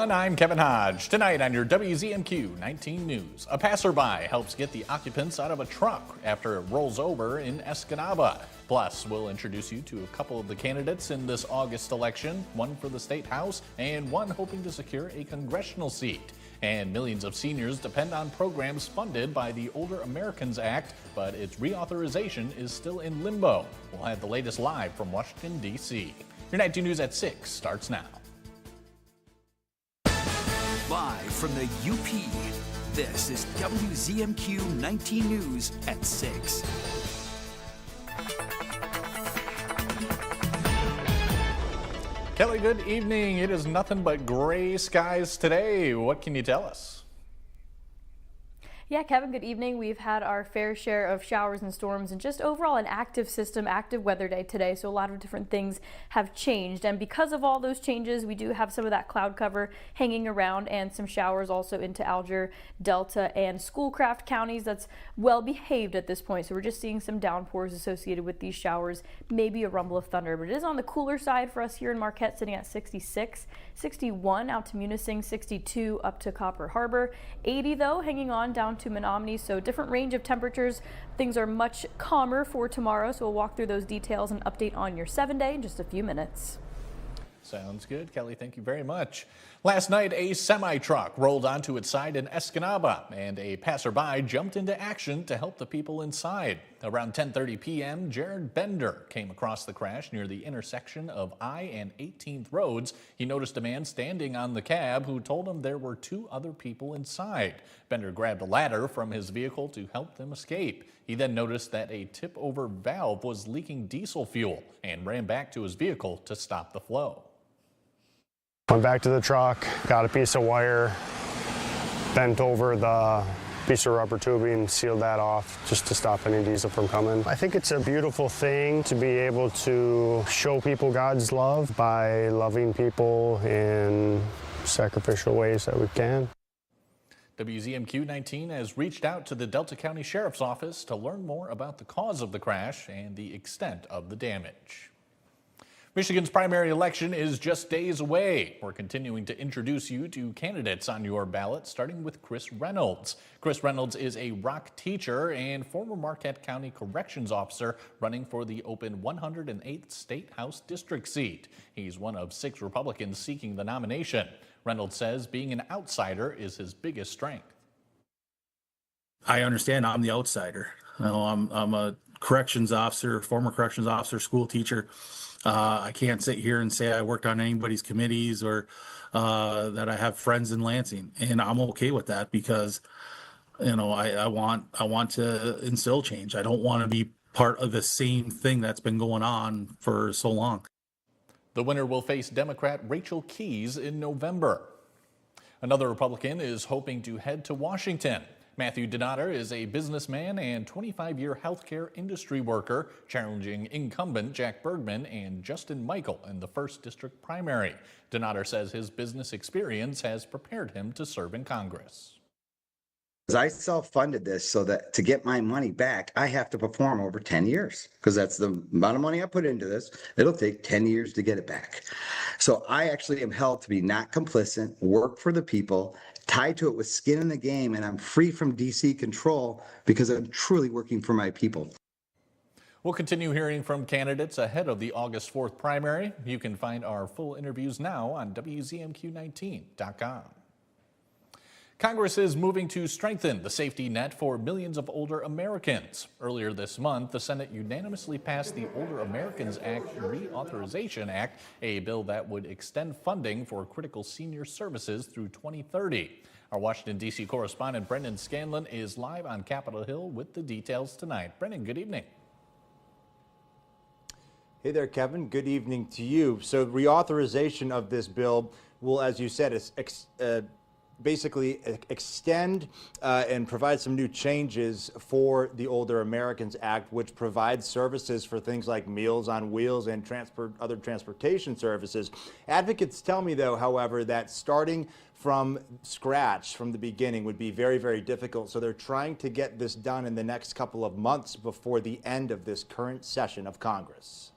everyone, I'm Kevin Hodge. Tonight on your WZMQ 19 News, a passerby helps get the occupants out of a truck after it rolls over in Escanaba. Plus, we'll introduce you to a couple of the candidates in this August election, one for the state house and one hoping to secure a congressional seat. And millions of seniors depend on programs funded by the Older Americans Act, but its reauthorization is still in limbo. We'll have the latest live from Washington, D.C. Your 19 News at 6 starts now. Live from the UP, this is WZMQ 19 News at 6. Kelly, good evening. It is nothing but gray skies today. What can you tell us? Yeah, Kevin, good evening. We've had our fair share of showers and storms and just overall an active system, active weather day today. So a lot of different things have changed. And because of all those changes, we do have some of that cloud cover hanging around and some showers also into Alger, Delta, and Schoolcraft counties. That's well behaved at this point. So we're just seeing some downpours associated with these showers, maybe a rumble of thunder. But it is on the cooler side for us here in Marquette, sitting at 66, 61 out to Munising, 62 up to Copper Harbor, 80 though, hanging on down to Menominee. So different range of temperatures. Things are much calmer for tomorrow. So we'll walk through those details and update on your 7-day in just a few minutes. Sounds good, Kelly. Thank you very much. Last night, a semi-truck rolled onto its side in Escanaba, and a passerby jumped into action to help the people inside. Around 10:30 p.m., Jared Bender came across the crash near the intersection of I and 18th Roads. He noticed a man standing on the cab who told him there were 2 other people inside. Bender grabbed a ladder from his vehicle to help them escape. He then noticed that a tip-over valve was leaking diesel fuel and ran back to his vehicle to stop the flow. Went back to the truck, got a piece of wire, bent over the piece of rubber tubing, sealed that off just to stop any diesel from coming. I think it's a beautiful thing to be able to show people God's love by loving people in sacrificial ways that we can. WZMQ 19 has reached out to the Delta County Sheriff's Office to learn more about the cause of the crash and the extent of the damage. Michigan's primary election is just days away. We're continuing to introduce you to candidates on your ballot, starting with Chris Reynolds. Chris Reynolds is a rock teacher and former Marquette County Corrections Officer running for the open 108th State House District seat. He's one of 6 Republicans seeking the nomination. Reynolds says being an outsider is his biggest strength. I understand I'm the outsider. You know, I'm a corrections officer, former corrections officer, school teacher. I can't sit here and say I worked on anybody's committees or that I have friends in Lansing, and I'm okay with that because, you know, I want to instill change. I don't want to be part of the same thing that's been going on for so long. The winner will face Democrat Rachel Keyes in November. Another Republican is hoping to head to Washington. Matthew Donater is a businessman and 25-year healthcare industry worker, challenging incumbent Jack Bergman and Justin Michael in the 1st District primary. Donater says his business experience has prepared him to serve in Congress. I self-funded this so that to get my money back, I have to perform over 10 years because that's the amount of money I put into this. It'll take 10 years to get it back. So I actually am held to be not complicit, work for the people, tied to it with skin in the game, and I'm free from DC control because I'm truly working for my people. We'll continue hearing from candidates ahead of the August 4th primary. You can find our full interviews now on WZMQ19.com. Congress is moving to strengthen the safety net for millions of older Americans. Earlier this month, the Senate unanimously passed the Older Americans Act Reauthorization Act, a bill that would extend funding for critical senior services through 2030. Our Washington, D.C. correspondent Brendan Scanlon is live on Capitol Hill with the details tonight. Brendan, good evening. Hey there, Kevin. Good evening to you. So reauthorization of this bill will, as you said, basically extend and provide some new changes for the Older Americans Act, which provides services for things like Meals on Wheels and other transportation services. Advocates tell me, though, however, that starting from scratch, from the beginning, would be very, very difficult. So they're trying to get this done in the next couple of months before the end of this current session of Congress.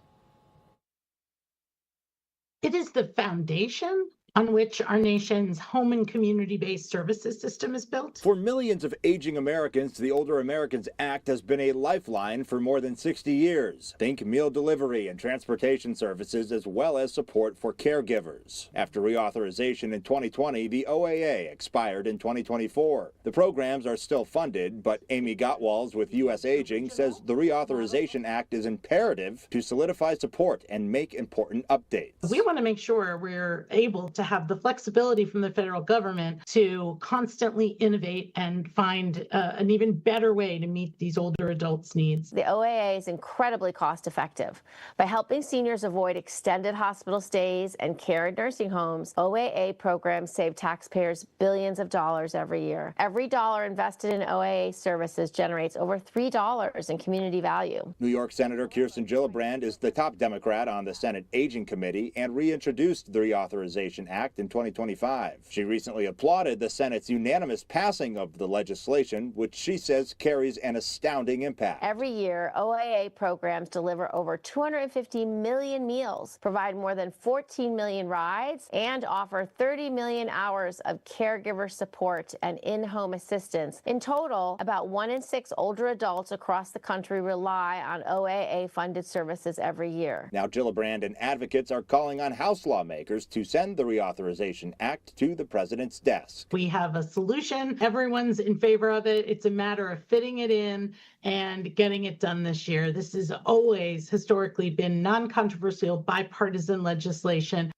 It is the foundation on which our nation's home and community-based services system is built. For millions of aging Americans, the Older Americans Act has been a lifeline for more than 60 years. Think meal delivery and transportation services, as well as support for caregivers. After reauthorization in 2020, the OAA expired in 2024. The programs are still funded, but Amy Gottwalls with U.S. Aging says the Reauthorization Act is imperative to solidify support and make important updates. We want to make sure we're able to have the flexibility from the federal government to constantly innovate and find an even better way to meet these older adults' needs. The OAA is incredibly cost effective. By helping seniors avoid extended hospital stays and care in nursing homes, OAA programs save taxpayers billions of dollars every year. Every dollar invested in OAA services generates over $3 in community value. New York Senator Kirsten Gillibrand is the top Democrat on the Senate Aging Committee and reintroduced the Reauthorization Act in 2025. She recently applauded the Senate's unanimous passing of the legislation, which she says carries an astounding impact. Every year, OAA programs deliver over 250 million meals, provide more than 14 million rides, and offer 30 million hours of caregiver support and in-home assistance. In total, about 1 in 6 older adults across the country rely on OAA-funded services every year. Now, Gillibrand and advocates are calling on House lawmakers to send the Reauthorization Act to the president's desk. We have a solution. Everyone's in favor of it. It's a matter of fitting it in and getting it done this year. This has always historically been non-controversial bipartisan legislation.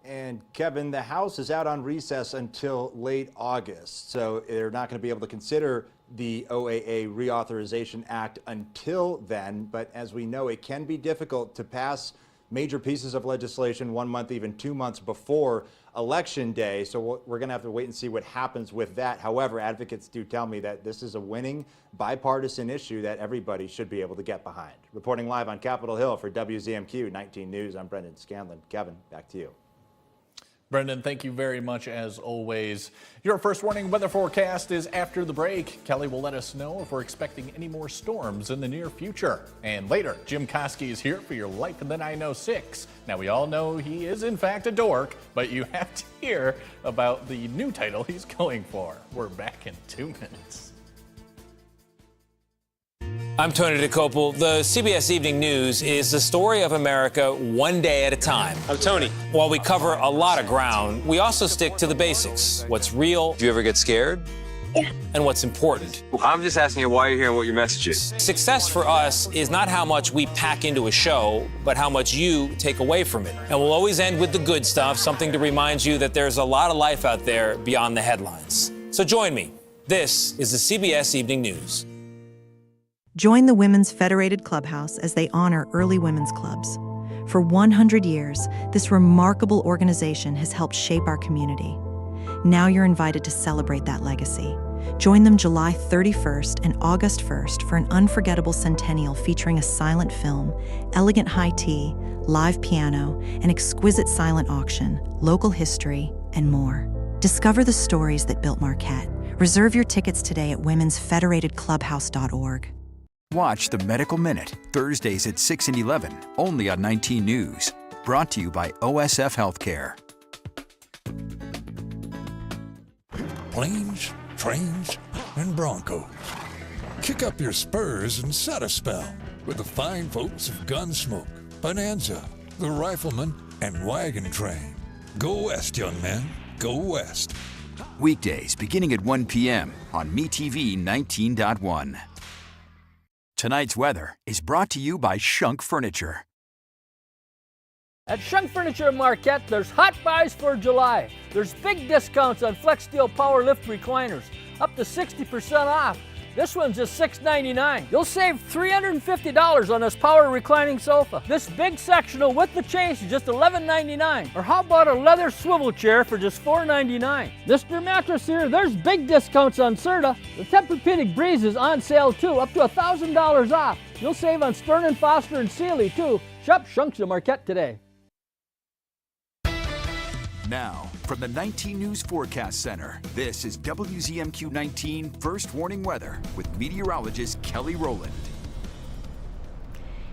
And Kevin, the House is out on recess until late August, so they're not going to be able to consider the OAA Reauthorization Act until then. But as we know, it can be difficult to pass major pieces of legislation 1 month, even 2 months before Election Day. So we're going to have to wait and see what happens with that. However, advocates do tell me that this is a winning bipartisan issue that everybody should be able to get behind. Reporting live on Capitol Hill for WZMQ 19 News, I'm Brendan Scanlon. Kevin, back to you. Brendan, thank you very much as always. Your first warning weather forecast is after the break. Kelly will let us know if we're expecting any more storms in the near future. And later, Jim Koski is here for your Life in the 906. Now, we all know he is in fact a dork, but you have to hear about the new title he's going for. We're back in 2 minutes. I'm Tony DeCopel. The CBS Evening News is the story of America one day at a time. I'm Tony. While we cover a lot of ground, we also stick to the basics. What's real? Do you ever get scared? Yeah. And what's important. I'm just asking you why you're here and what your message is. Success for us is not how much we pack into a show, but how much you take away from it. And we'll always end with the good stuff, something to remind you that there's a lot of life out there beyond the headlines. So join me. This is the CBS Evening News. Join the Women's Federated Clubhouse as they honor early women's clubs. For 100 years, this remarkable organization has helped shape our community. Now you're invited to celebrate that legacy. Join them July 31st and August 1st for an unforgettable centennial featuring a silent film, elegant high tea, live piano, an exquisite silent auction, local history, and more. Discover the stories that built Marquette. Reserve your tickets today at womensfederatedclubhouse.org. Watch the Medical Minute, Thursdays at 6 and 11, only on 19 News. Brought to you by OSF Healthcare. Planes, trains, and Broncos. Kick up your spurs and set a spell with the fine folks of Gunsmoke, Bonanza, The Rifleman, and Wagon Train. Go west, young men. Go west. Weekdays beginning at 1 p.m. on MeTV 19.1. Tonight's weather is brought to you by Shunk Furniture. At Shunk Furniture in Marquette, there's hot buys for July. There's big discounts on Flex Steel Power Lift recliners, up to 60% off. This one's just $6.99. You'll save $350 on this power reclining sofa. This big sectional with the chase is just $11.99. Or how about a leather swivel chair for just $4.99? Mr. Mattress here, there's big discounts on Serta. The Tempur-Pedic Breeze is on sale too, up to $1,000 off. You'll save on Stearns & Foster and Sealy too. Shop Shunks of Marquette today. Now, from the 19 News Forecast Center, this is WZMQ 19 First Warning Weather with meteorologist Kelly Rowland.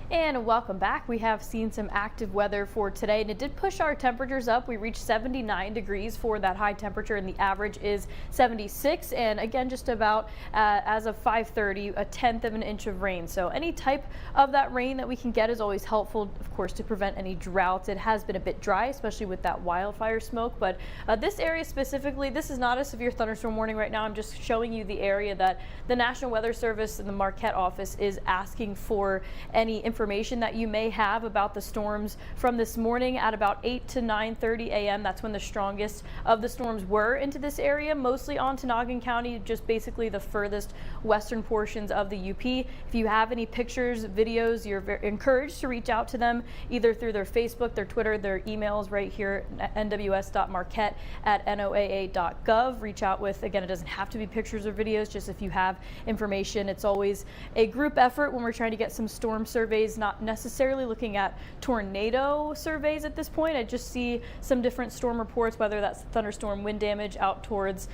And welcome back. We have seen some active weather for today, and it did push our temperatures up. We reached 79 degrees for that high temperature, and the average is 76. And again, just about as of 5:30, a 1/10 of an inch of rain. So any type of that rain that we can get is always helpful, of course, to prevent any droughts. It has been a bit dry, especially with that wildfire smoke. But this area specifically, this is not a severe thunderstorm warning right now. I'm just showing you the area that the National Weather Service and the Marquette office is asking for any information that you may have about the storms from this morning at about 8 to 9:30 a.m. That's when the strongest of the storms were into this area, mostly on Ontonagon County, just basically the furthest western portions of the UP. If you have any pictures, videos, you're encouraged to reach out to them either through their Facebook, their Twitter, their emails right here at nws.marquette@noaa.gov. Reach out with, again, it doesn't have to be pictures or videos, just if you have information. It's always a group effort when we're trying to get some storm surveys, not necessarily looking at tornado surveys at this point. I just see some different storm reports, whether that's thunderstorm wind damage out towards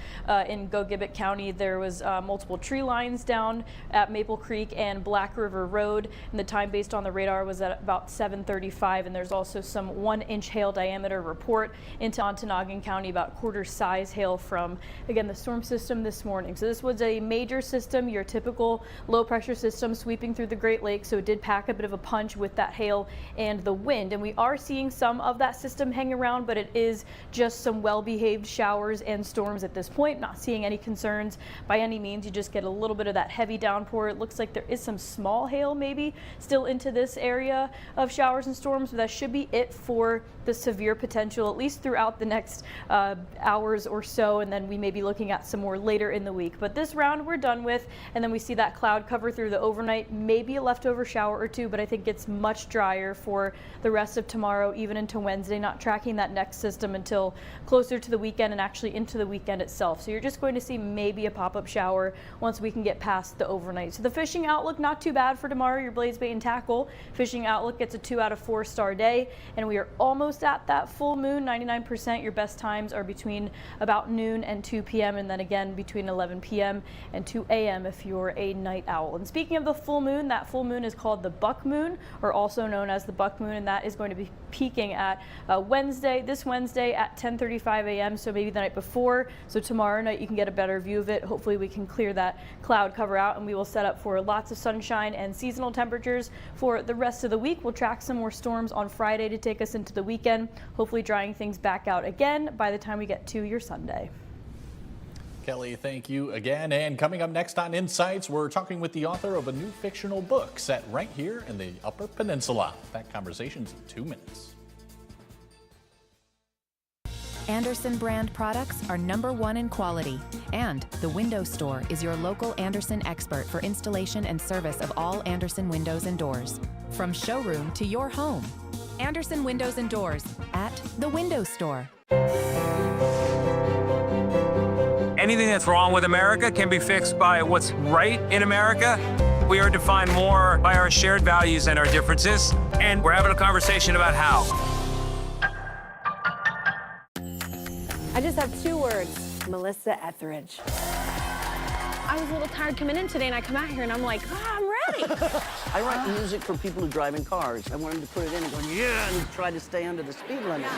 in Gogibbet County. There was multiple tree lines down at Maple Creek and Black River Road, and the time based on the radar was at about 7:35. And there's also some 1-inch hail diameter report into Ontonagon County, about quarter size hail from, again, the storm system this morning. So this was a major system, your typical low pressure system sweeping through the Great Lakes. So it did pack a bit of a punch with that hail and the wind, and we are seeing some of that system hang around, but it is just some well-behaved showers and storms at this point. Not seeing any concerns by any means. You just get a little bit of that heavy downpour. It looks like there is some small hail maybe still into this area of showers and storms, but that should be it for the severe potential, at least throughout the next hours or so, and then we may be looking at some more later in the week. But this round we're done with, and then we see that cloud cover through the overnight, maybe a leftover shower or two, but I think it's much drier for the rest of tomorrow, even into Wednesday, not tracking that next system until closer to the weekend and actually into the weekend itself. So you're just going to see maybe a pop-up shower once we can get past the overnight. So the fishing outlook, not too bad for tomorrow. Your blaze bait and tackle fishing outlook gets a 2 out of 4 star day, and we are almost at that full moon, 99%. Your best times are between about noon and 2 p.m. and then again between 11 p.m. and 2 a.m. if you're a night owl. And speaking of the full moon, that full moon is called the buck moon, or also known as the buck moon, and that is going to be peaking at this Wednesday at 10:35 a.m. So maybe the night before. So tomorrow night you can get a better view of it. Hopefully we can clear that cloud cover out, and we will set up for lots of sunshine and seasonal temperatures for the rest of the week. We'll track some more storms on Friday to take us into the weekend, hopefully drying things back out again by the time we get to your Sunday. Kelly, thank you again. And coming up next on Insights, we're talking with the author of a new fictional book set right here in the Upper Peninsula. That conversation's in 2 minutes. Andersen brand products are #1 in quality, and the Window Store is your local Andersen expert for installation and service of all Andersen windows and doors. From showroom to your home, Andersen Windows and Doors at the Window Store. Anything that's wrong with America can be fixed by what's right in America. We are defined more by our shared values and our differences, and we're having a conversation about how. I just have 2 words: Melissa Etheridge. I was a little tired coming in today, and I come out here and I'm like, I'm ready. I write music for people who drive in cars. I want them to put it in and go, yeah, and try to stay under the speed limit.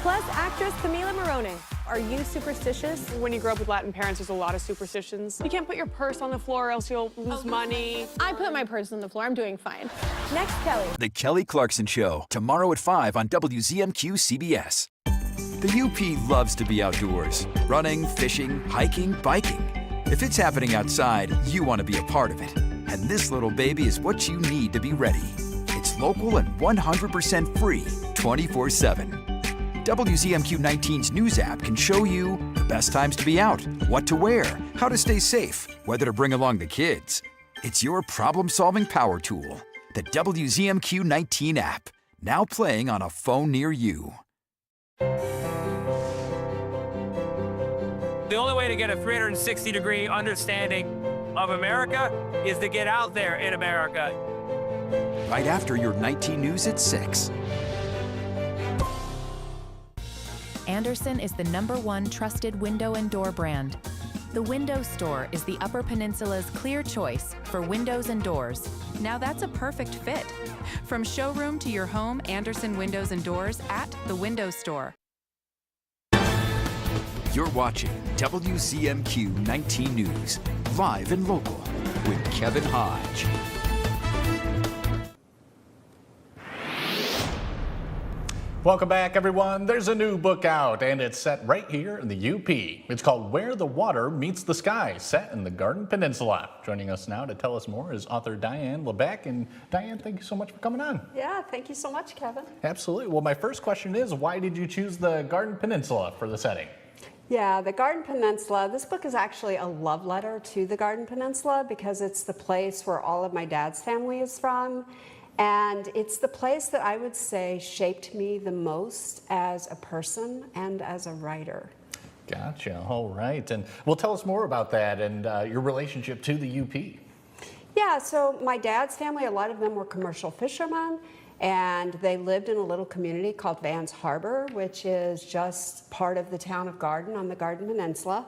Plus, actress Camila Morone. Are you superstitious? When you grow up with Latin parents, there's a lot of superstitions. You can't put your purse on the floor or else you'll lose money. I put my purse on the floor. I'm doing fine. Next, Kelly. The Kelly Clarkson Show, tomorrow at 5 on WZMQ CBS. The UP loves to be outdoors. Running, fishing, hiking, biking. If it's happening outside, you want to be a part of it. And this little baby is what you need to be ready. It's local and 100% free, 24/7. WZMQ 19's news app can show you the best times to be out, what to wear, how to stay safe, whether to bring along the kids. It's your problem-solving power tool. The WZMQ 19 app, now playing on a phone near you. The only way to get a 360-degree understanding of America is to get out there in America. Right after your 19 news at 6. Andersen is the #1 trusted window and door brand. The Window Store is the Upper Peninsula's clear choice for windows and doors. Now that's a perfect fit. From showroom to your home, Andersen Windows and Doors at The Window Store. You're watching WZMQ 19 News, live and local, with Kevin Hodge. Welcome back, everyone. There's a new book out, and it's set right here in the UP. It's called Where the Water Meets the Sky, set in the Garden Peninsula. Joining us now to tell us more is author Diane Lebec. And Diane, thank you so much for coming on. Yeah, thank you so much, Kevin. Absolutely. Well, my first question is, why did you choose the Garden Peninsula for the setting? Yeah, the Garden Peninsula, this book is actually a love letter to the Garden Peninsula because it's the place where all of my dad's family is from. And it's the place that I would say shaped me the most as a person and as a writer. Gotcha. All right. And well, tell us more about that and your relationship to the UP. Yeah, so my dad's family, a lot of them were commercial fishermen, and they lived in a little community called Vans Harbor, which is just part of the town of Garden on the Garden Peninsula.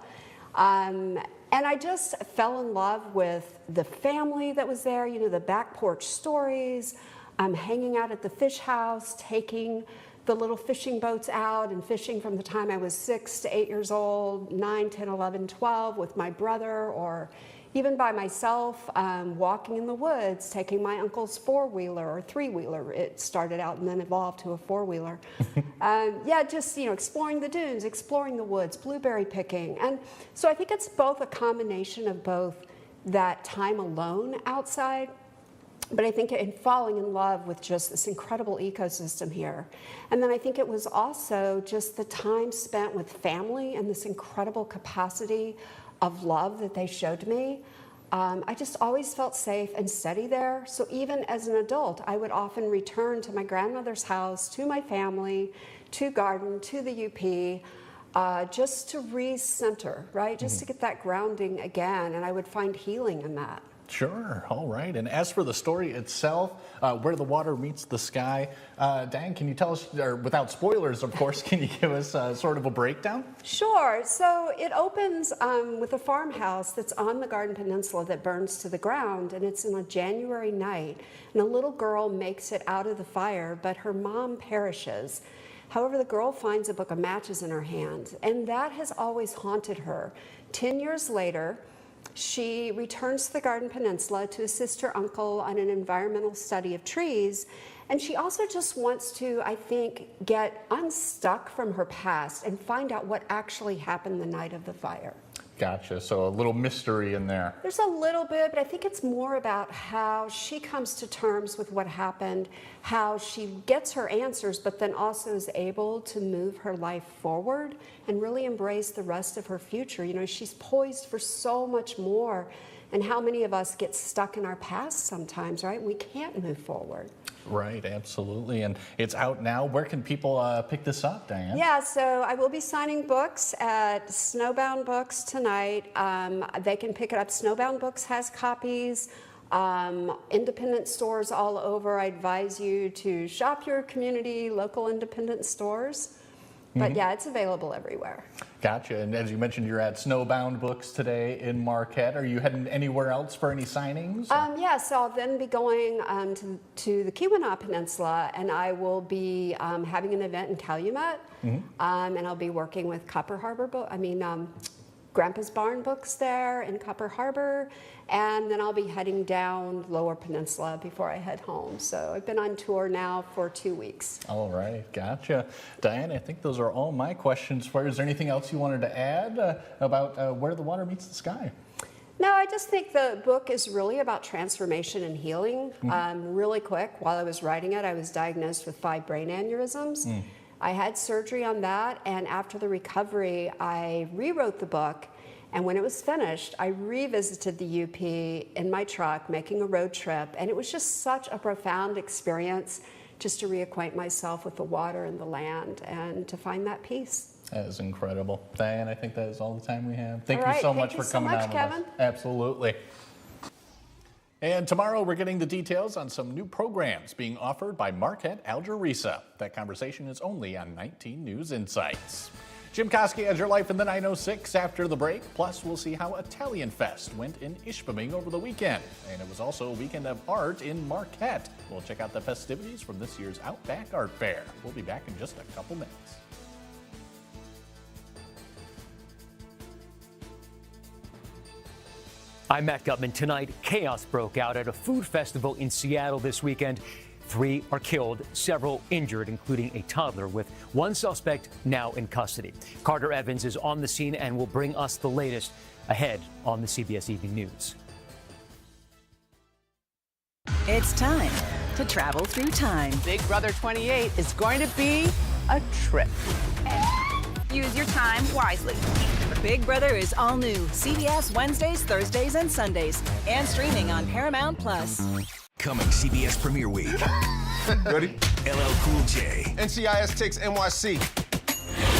And I just fell in love with the family that was there, you know, the back porch stories, hanging out at the fish house, taking the little fishing boats out and fishing from the time I was 6 to 8 years old, 9, 10, 11, 12 with my brother, or even by myself, walking in the woods, taking my uncle's four-wheeler or three-wheeler. It started out and then evolved to a four-wheeler. Yeah, just, you know, exploring the dunes, exploring the woods, blueberry picking. And so I think it's both a combination of both that time alone outside, but I think in falling in love with just this incredible ecosystem here. And then I think it was also just the time spent with family and this incredible capacity of love that they showed me. I just always felt safe and steady there. So even as an adult, I would often return to my grandmother's house, to my family, to Garden, to the UP, just to recenter, right? Just to get that grounding again. And I would find healing in that. Sure. All right. And as for the story itself, Where the Water Meets the Sky, Diane, can you tell us, or without spoilers, of course, can you give us sort of a breakdown? Sure. So it opens with a farmhouse that's on the Garden Peninsula that burns to the ground, and it's in a January night, and a little girl makes it out of the fire, but her mom perishes. However, the girl finds a book of matches in her hand, and that has always haunted her. 10 years later, she returns to the Garden Peninsula to assist her uncle on an environmental study of trees. And she also just wants to, I think, get unstuck from her past and find out what actually happened the night of the fire. Gotcha. So a little mystery in there. There's a little bit, but I think it's more about how she comes to terms with what happened, how she gets her answers, but then also is able to move her life forward and really embrace the rest of her future. You know, she's poised for so much more. And how many of us get stuck in our past sometimes, right? We can't move forward. Right, absolutely. And it's out now. Where can people pick this up, Diane? Yeah, so I will be signing books at Snowbound Books tonight. They can pick it up. Snowbound Books has copies. Independent stores all over. I advise you to shop your community, local independent stores. But yeah, it's available everywhere. Gotcha. And as you mentioned, you're at Snowbound Books today in Marquette. Are you heading anywhere else for any signings? Yeah, so I'll then be going to the Keweenaw Peninsula, and I will be having an event in Calumet, and I'll be working with Grandpa's Barn Books there in Copper Harbor, and then I'll be heading down Lower Peninsula before I head home. So I've been on tour now for 2 weeks. All right, gotcha. Diane, I think those are all my questions for you. Is there anything else you wanted to add about Where the Water Meets the Sky? No, I just think the book is really about transformation and healing. Really quick, while I was writing it, I was diagnosed with 5 brain aneurysms. I had surgery on that, and after the recovery, I rewrote the book, and when it was finished, I revisited the UP in my truck, making a road trip, and it was just such a profound experience just to reacquaint myself with the water and the land and to find that peace. That is incredible. Diane, I think that is all the time we have. Thank All you so right, much for coming on with Kevin. us. Absolutely. And tomorrow we're getting the details on some new programs being offered by Marquette Algerisa. That conversation is only on 19 News Insights. Jim Koski has your life in the 906 after the break. Plus, we'll see how Italian Fest went in Ishpeming over the weekend. And it was also a weekend of art in Marquette. We'll check out the festivities from this year's Outback Art Fair. We'll be back in just a couple minutes. I'm Matt Gutman. Tonight, chaos broke out at a food festival in Seattle this weekend. 3 are killed, several injured, including a toddler, with one suspect now in custody. Carter Evans is on the scene and will bring us the latest ahead on the CBS Evening News. It's time to travel through time. Big Brother 28 is going to be a trip. Use your time wisely. Big Brother is all new. CBS Wednesdays, Thursdays, and Sundays. And streaming on Paramount Plus. Coming CBS Premiere Week. Ready? LL Cool J. NCIS takes NYC.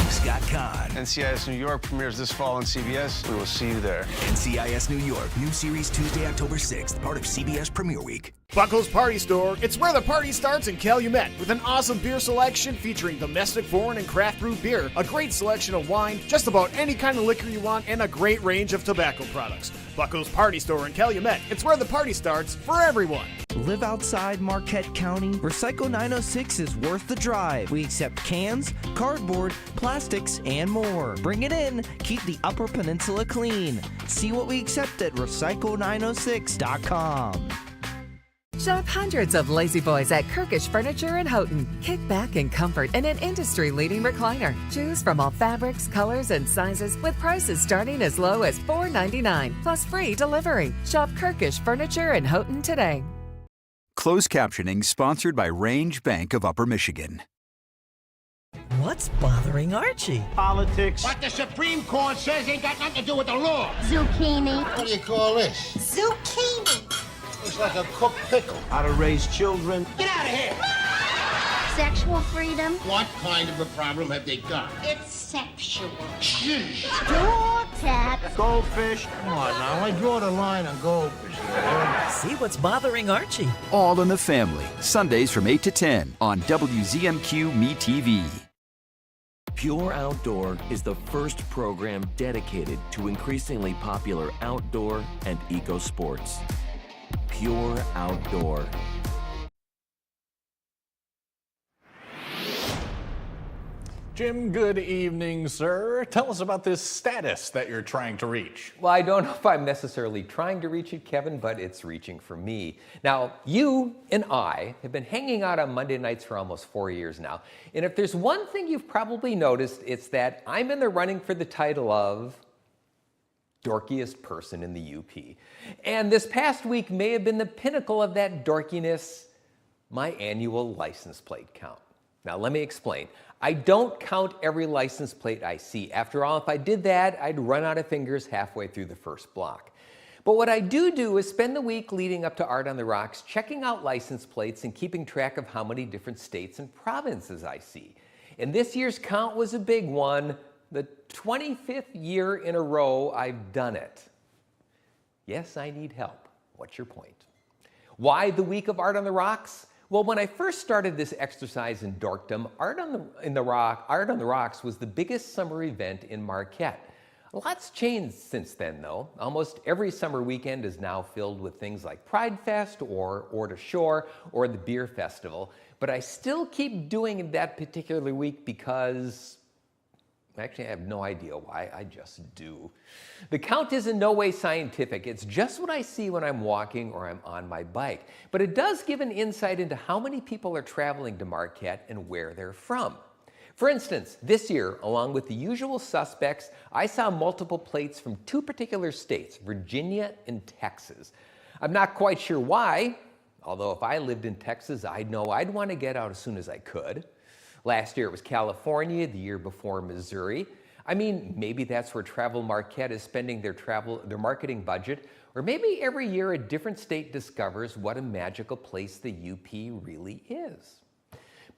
Scott Conn. NCIS New York premieres this fall on CBS. We will see you there. NCIS New York. New series Tuesday, October 6th. Part of CBS Premiere Week. Buckle's Party Store. It's where the party starts in Calumet with an awesome beer selection featuring domestic, foreign, and craft brew beer, a great selection of wine, just about any kind of liquor you want, and a great range of tobacco products. Buckle's Party Store in Calumet. It's where the party starts for everyone. Live outside Marquette County? Recycle 906 is worth the drive. We accept cans, cardboard, plastics, and more. Bring it in. Keep the Upper Peninsula clean. See what we accept at recycle906.com. Shop hundreds of lazy boys at Kirkish Furniture in Houghton. Kick back in comfort in an industry-leading recliner. Choose from all fabrics, colors, and sizes with prices starting as low as $4.99 plus free delivery. Shop Kirkish Furniture in Houghton today. Closed captioning sponsored by Range Bank of Upper Michigan. What's bothering Archie? Politics. What the Supreme Court says ain't got nothing to do with the law. Zucchini. What do you call this? Zucchini. Looks like a cooked pickle. How to raise children. Get out of here! Sexual freedom. What kind of a problem have they got? It's sexual. Shh. Door tax. Goldfish. Come on now, I draw the line on goldfish. See what's bothering Archie. All in the Family. Sundays from 8 to 10 on WZMQ Me TV. Pure Outdoor is the first program dedicated to increasingly popular outdoor and eco sports. Pure Outdoor. Jim, good evening, sir. Tell us about this status that you're trying to reach. Well, I don't know if I'm necessarily trying to reach it, Kevin, but it's reaching for me. Now, you and I have been hanging out on Monday nights for almost 4 years now. And if there's one thing you've probably noticed, it's that I'm in the running for the title of dorkiest person in the UP. And this past week may have been the pinnacle of that dorkiness, my annual license plate count. Now, let me explain. I don't count every license plate I see. After all, if I did that, I'd run out of fingers halfway through the first block. But what I do is spend the week leading up to Art on the Rocks, checking out license plates and keeping track of how many different states and provinces I see. And this year's count was a big one. The 25th year in a row I've done it. Yes, I need help. What's your point? Why the week of Art on the Rocks? Well, when I first started this exercise in dorkdom, Art on the Rocks was the biggest summer event in Marquette. A lot's changed since then, though. Almost every summer weekend is now filled with things like Pride Fest or to Shore or the Beer Festival. But I still keep doing it that particular week because actually, I have no idea why, I just do. The count is in no way scientific. It's just what I see when I'm walking or I'm on my bike. But it does give an insight into how many people are traveling to Marquette and where they're from. For instance, this year, along with the usual suspects, I saw multiple plates from 2 particular states, Virginia and Texas. I'm not quite sure why, although if I lived in Texas, I'd know I'd want to get out as soon as I could. Last year it was California, the year before Missouri. I mean, maybe that's where Travel Marquette is spending their marketing budget, or maybe every year a different state discovers what a magical place the UP really is.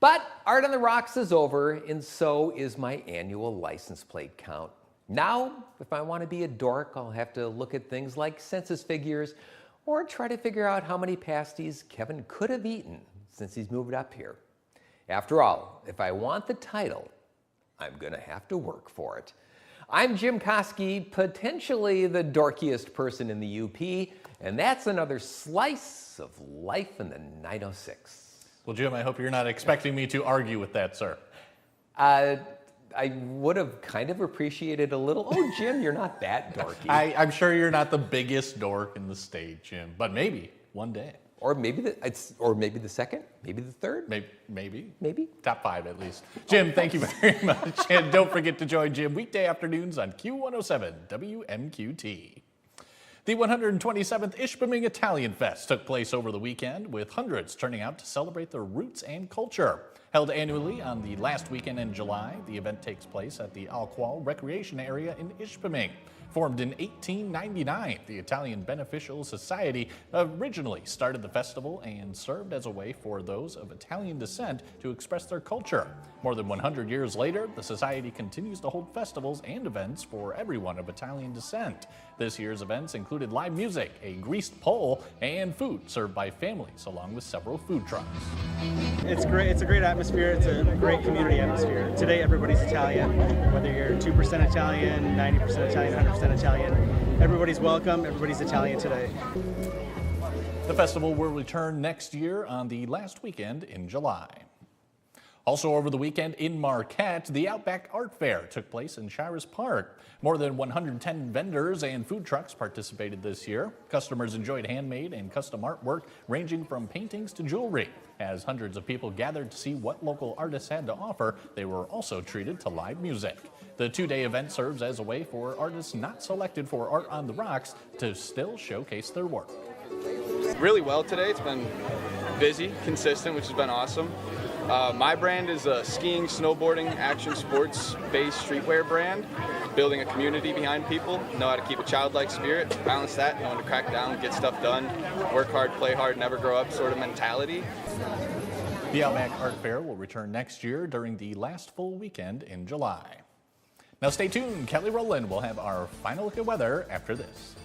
But Art on the Rocks is over, and so is my annual license plate count. Now, if I want to be a dork, I'll have to look at things like census figures, or try to figure out how many pasties Kevin could have eaten since he's moved up here. After all, if I want the title, I'm gonna have to work for it. I'm Jim Koski, potentially the dorkiest person in the UP, and that's another slice of life in the 906. Well, Jim, I hope you're not expecting me to argue with that, sir. I would have kind of appreciated a little, oh, Jim, you're not that dorky. I'm sure you're not the biggest dork in the state, Jim, but maybe one day. Or maybe the second, maybe the third. Maybe. Top 5 at least. Jim, thank you very much. And don't forget to join Jim weekday afternoons on Q107 WMQT. The 127th Ishpeming Italian Fest took place over the weekend, with hundreds turning out to celebrate their roots and culture. Held annually on the last weekend in July, the event takes place at the Alqual Recreation Area in Ishpeming. Formed in 1899, the Italian Beneficial Society originally started the festival and served as a way for those of Italian descent to express their culture. More than 100 years later, the society continues to hold festivals and events for everyone of Italian descent. This year's events included live music, a greased pole, and food served by families, along with several food trucks. It's great. It's a great atmosphere. It's a great community atmosphere. Today, everybody's Italian. Whether you're 2% Italian, 90% Italian, 100% Italian, everybody's welcome. Everybody's Italian today. The festival will return next year on the last weekend in July. Also over the weekend in Marquette, the Outback Art Fair took place in Shires Park. More than 110 vendors and food trucks participated this year. Customers enjoyed handmade and custom artwork ranging from paintings to jewelry. As hundreds of people gathered to see what local artists had to offer, they were also treated to live music. The two-day event serves as a way for artists not selected for Art on the Rocks to still showcase their work. Really well today. It's been busy, consistent, which has been awesome. My brand is a skiing, snowboarding, action sports-based streetwear brand. Building a community behind people, know how to keep a childlike spirit, balance that, know when to crack down, get stuff done, work hard, play hard, never grow up sort of mentality. The Outback Art Fair will return next year during the last full weekend in July. Now stay tuned. Kelly Rowland will have our final look at weather after this.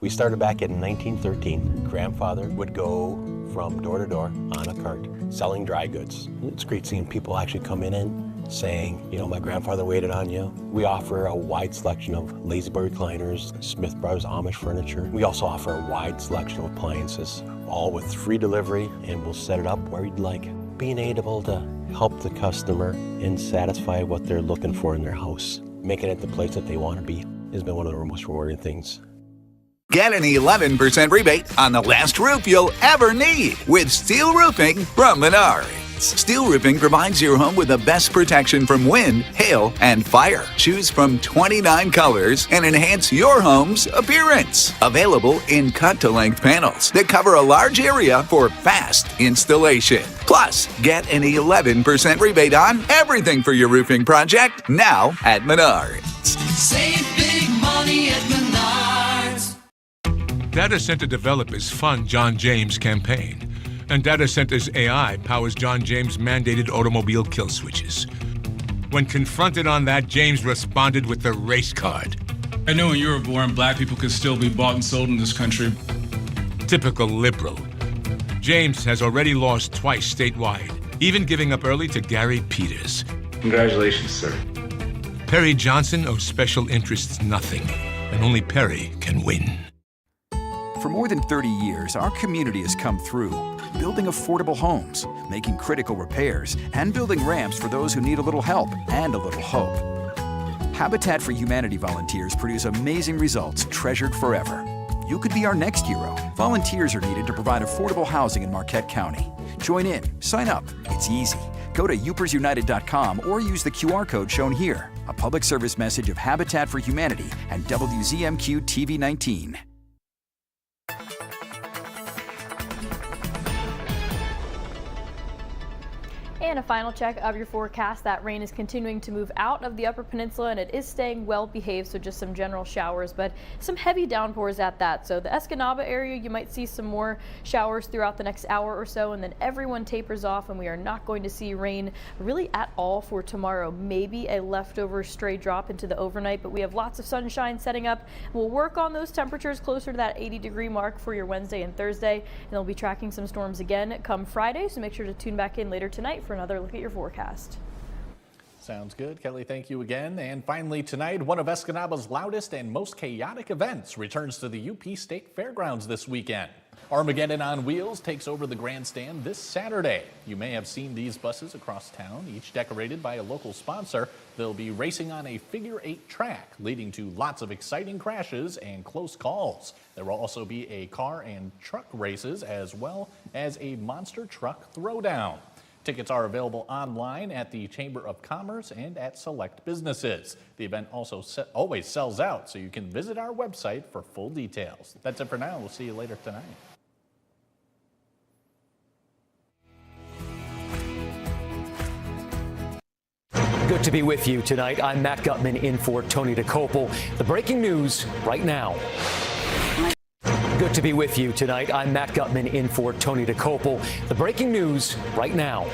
We started back in 1913. Grandfather would go from door to door on a cart selling dry goods. It's great seeing people actually come in saying, you know, my grandfather waited on you. We offer a wide selection of La-Z-Boy recliners, Smith Brothers Amish furniture. We also offer a wide selection of appliances, all with free delivery, and we'll set it up where you'd like. Being able to help the customer and satisfy what they're looking for in their house, making it the place that they want to be, has been one of the most rewarding things. Get an 11% rebate on the last roof you'll ever need with steel roofing from Menards. Steel roofing provides your home with the best protection from wind, hail, and fire. Choose from 29 colors and enhance your home's appearance. Available in cut-to-length panels that cover a large area for fast installation. Plus, get an 11% rebate on everything for your roofing project now at Menards. Save big money at Menards. Data Center developers fund John James' campaign, and Data Center's AI powers John James' mandated automobile kill switches. When confronted on that, James responded with the race card. I knew when you were born, black people could still be bought and sold in this country. Typical liberal. James has already lost twice statewide, even giving up early to Gary Peters. Congratulations, sir. Perry Johnson owes special interests nothing, and only Perry can win. For more than 30 years, our community has come through, building affordable homes, making critical repairs, and building ramps for those who need a little help and a little hope. Habitat for Humanity volunteers produce amazing results treasured forever. You could be our next hero. Volunteers are needed to provide affordable housing in Marquette County. Join in, sign up, it's easy. Go to UpersUnited.com or use the QR code shown here. A public service message of Habitat for Humanity and WZMQ TV 19. And a final check of your forecast. That rain is continuing to move out of the Upper Peninsula, and it is staying well behaved, so just some general showers, but some heavy downpours at that. So the Escanaba area, you might see some more showers throughout the next hour or so, and then everyone tapers off, and we are not going to see rain really at all for tomorrow. Maybe a leftover stray drop into the overnight, but we have lots of sunshine setting up. We'll work on those temperatures closer to that 80-degree mark for your Wednesday and Thursday, and they'll be tracking some storms again come Friday, so make sure to tune back in later tonight for another look at your forecast. Sounds good. Kelly, thank you again. And finally tonight, one of Escanaba's loudest and most chaotic events returns to the UP State Fairgrounds this weekend. Armageddon on Wheels takes over the grandstand this Saturday. You may have seen these buses across town, each decorated by a local sponsor. They'll be racing on a figure-8 track, leading to lots of exciting crashes and close calls. There will also be a car and truck races as well as a monster truck throwdown. Tickets are available online at the Chamber of Commerce and at select businesses. The event also always sells out, so you can visit our website for full details. That's it for now. We'll see you later tonight. Good to be with you tonight. I'm Matt Gutman in for Tony DeCopel. The breaking news right now. Good to be with you tonight. I'm Matt Gutman in for Tony DeCopel. The breaking news right now.